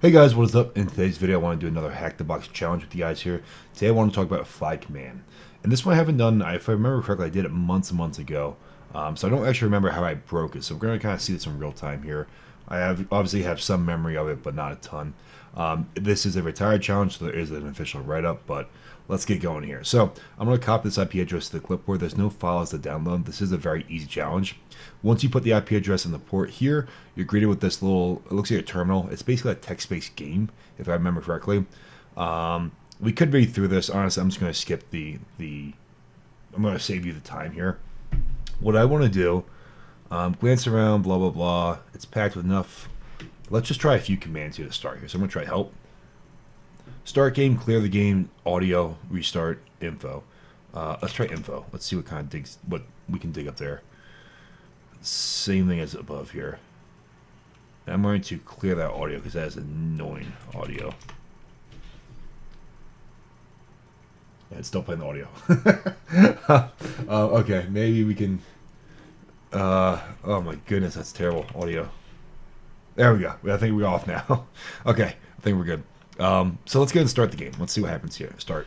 Hey guys, what is up? In today's video, I want to do another Hack the Box challenge with you guys here. Today I want to talk about a flag command. And this one I haven't done, if I remember correctly, I did it months and months ago. So I don't actually remember how I broke it. So we're going to kind of see this in real time here. Obviously have some memory of it, but not a ton. This is a retired challenge, so there is an official write-up, but let's get going here. So I'm going to copy this IP address to the clipboard. There's no files to download. This is a very easy challenge. Once you put the IP address in the port here, you're greeted with this little, it looks like a terminal. It's basically a text-based game, if I remember correctly. We could read through this. Honestly, I'm just going to skip I'm going to save you the time here. What I want to do, glance around, blah, blah, blah. It's packed with enough. Let's just try a few commands here to start here. So I'm going to try help. Start game, clear the game, audio, restart, info. Let's try info. Let's see what we can dig up there. Same thing as above here. And I'm going to clear that audio because that is annoying audio. Yeah, it's still playing the audio. Okay, maybe we can. Oh my goodness, that's terrible audio. There we go. I think we're off now. Okay, I think we're good. So let's go ahead and start the game. Let's see what happens here. Start.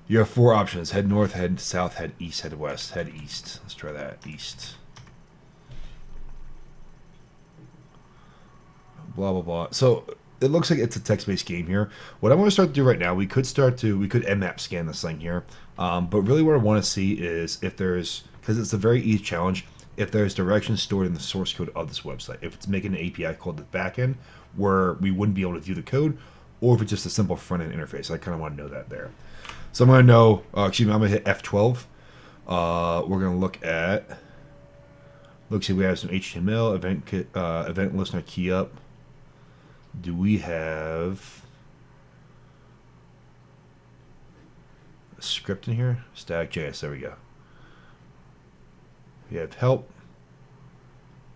You have 4 options. Head north, head south, head east, head west. Head east. Let's try that. East. Blah, blah, blah. So it looks like it's a text-based game here. What I want to start to do right now, we could nmap scan this thing here. But really what I want to see is if there's, because it's a very easy challenge, if there's directions stored in the source code of this website. If it's making an API called the backend where we wouldn't be able to view the code, or if it's just a simple front-end interface. I kind of want to know that there. So I'm going to know, I'm going to hit F12. We're going to look at, looks like we have some HTML, event listener key up. Do we have a script in here? Static.js, there we go. We have help.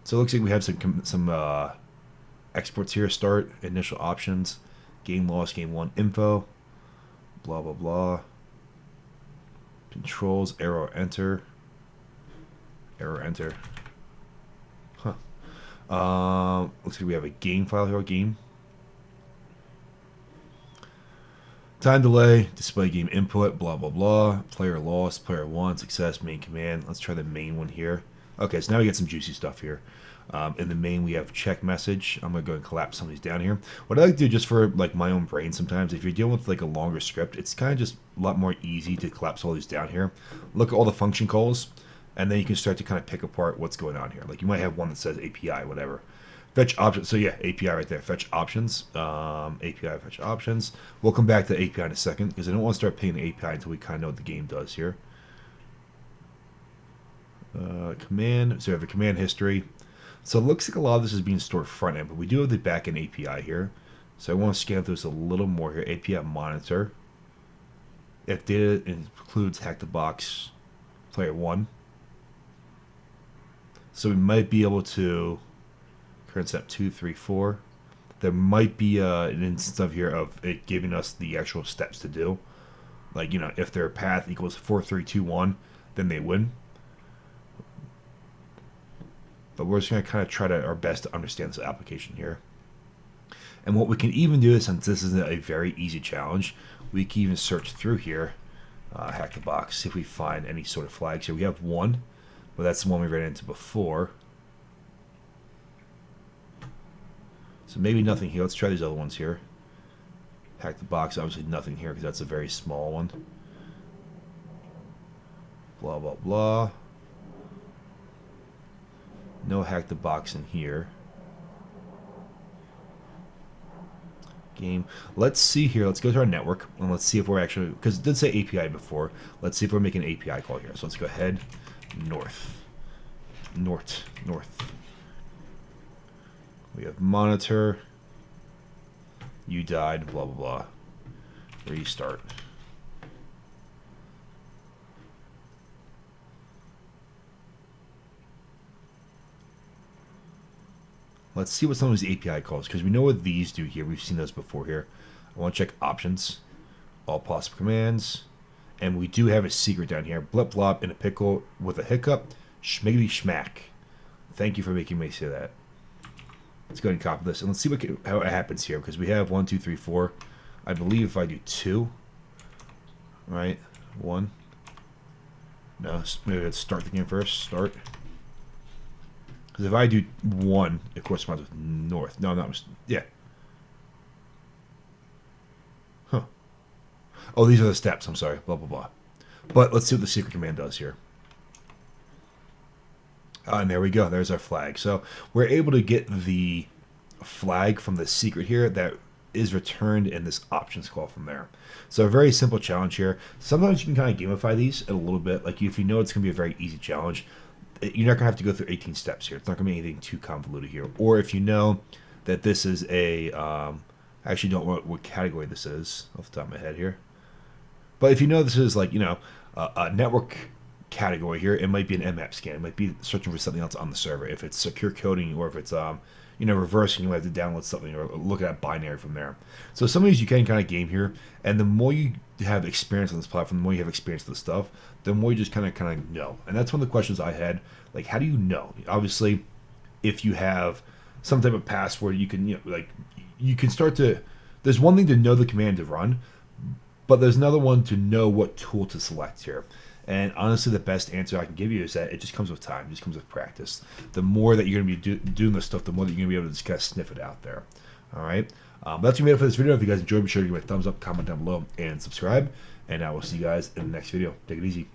So it looks like we have some exports here. Start, initial options, game loss, game 1 info, blah, blah, blah. Controls, arrow, enter. Arrow, enter. Huh. Looks like we have a game file here, game. Time delay, display game input, blah, blah, blah. Player lost, player won, success, main command. Let's try the main one here. Okay, so now we get some juicy stuff here. In the main, we have check message. I'm going to go and collapse some of these down here. What I like to do just for like my own brain sometimes, if you're dealing with like a longer script, it's kind of just a lot more easy to collapse all these down here. Look at all the function calls, and then you can start to kind of pick apart what's going on here. Like you might have one that says API, whatever. Fetch options. So yeah, API right there. Fetch options. API fetch options. We'll come back to API in a second because I don't want to start paying the API until we kind of know what the game does here. Command. So we have a command history. So it looks like a lot of this is being stored front end, but we do have the back end API here. So I want to scan through this a little more here. API monitor. If data includes hack the box player 1. So we might be able to current step 2, 3, 4. There might be an instance of here of it giving us the actual steps to do. Like, you know, if their path equals 4, 3, 2, 1, then they win. But we're just going to kind of try our best to understand this application here. And what we can even do is, since this is a very easy challenge, we can even search through here, hack the box, see if we find any sort of flags here. We have one, but that's the one we ran into before. So maybe nothing here. Let's try these other ones here. Hack the box, obviously nothing here because that's a very small one. Blah, blah, blah. No hack the box in here. Game. Let's see here. Let's go to our network and let's see if we're actually, because it did say API before. Let's see if we're making an API call here. So let's go ahead. North. North. We have monitor. You died. Blah, blah, blah. Restart. Let's see what some of these API calls, because we know what these do here. We've seen those before here. I want to check options, all possible commands, and we do have a secret down here. Blip blop in a pickle with a hiccup. Schmiggity schmack. Thank you for making me say that. Let's go ahead and copy this, and let's see how it happens here, because we have 1, 2, 3, 4. I believe if I do 2, right? 1. No, maybe let's start the game first. Start. Because if I do 1, it corresponds with north. No, not. Yeah. Huh. Oh, these are the steps. I'm sorry. Blah, blah, blah. But let's see what the secret command does here. And there we go. There's our flag. So we're able to get the flag from the secret here that is returned in this options call from there. So a very simple challenge here. Sometimes you can kind of gamify these a little bit. Like if you know it's going to be a very easy challenge, you're not going to have to go through 18 steps here. It's not going to be anything too convoluted here. Or if you know that this is a, I actually don't know what category this is off the top of my head here. But if you know this is like, a network category here, it might be an Mmap scan. It might be searching for something else on the server. If it's secure coding or if it's, reversing, you might have to download something or look at binary from there. So some of these you can kind of game here, and the more you have experience on this platform, the more you have experience with the stuff, the more you just kind of know. And that's one of the questions I had. Like, how do you know? Obviously, if you have some type of password, you can, you can start to. There's one thing to know the command to run, but there's another one to know what tool to select here. And honestly, the best answer I can give you is that it just comes with time. It just comes with practice. The more that you're going to be doing this stuff, the more that you're going to be able to just kind of sniff it out there. All right? That's going to be it for this video. If you guys enjoyed, be sure to give it a thumbs up, comment down below, and subscribe. And I will see you guys in the next video. Take it easy.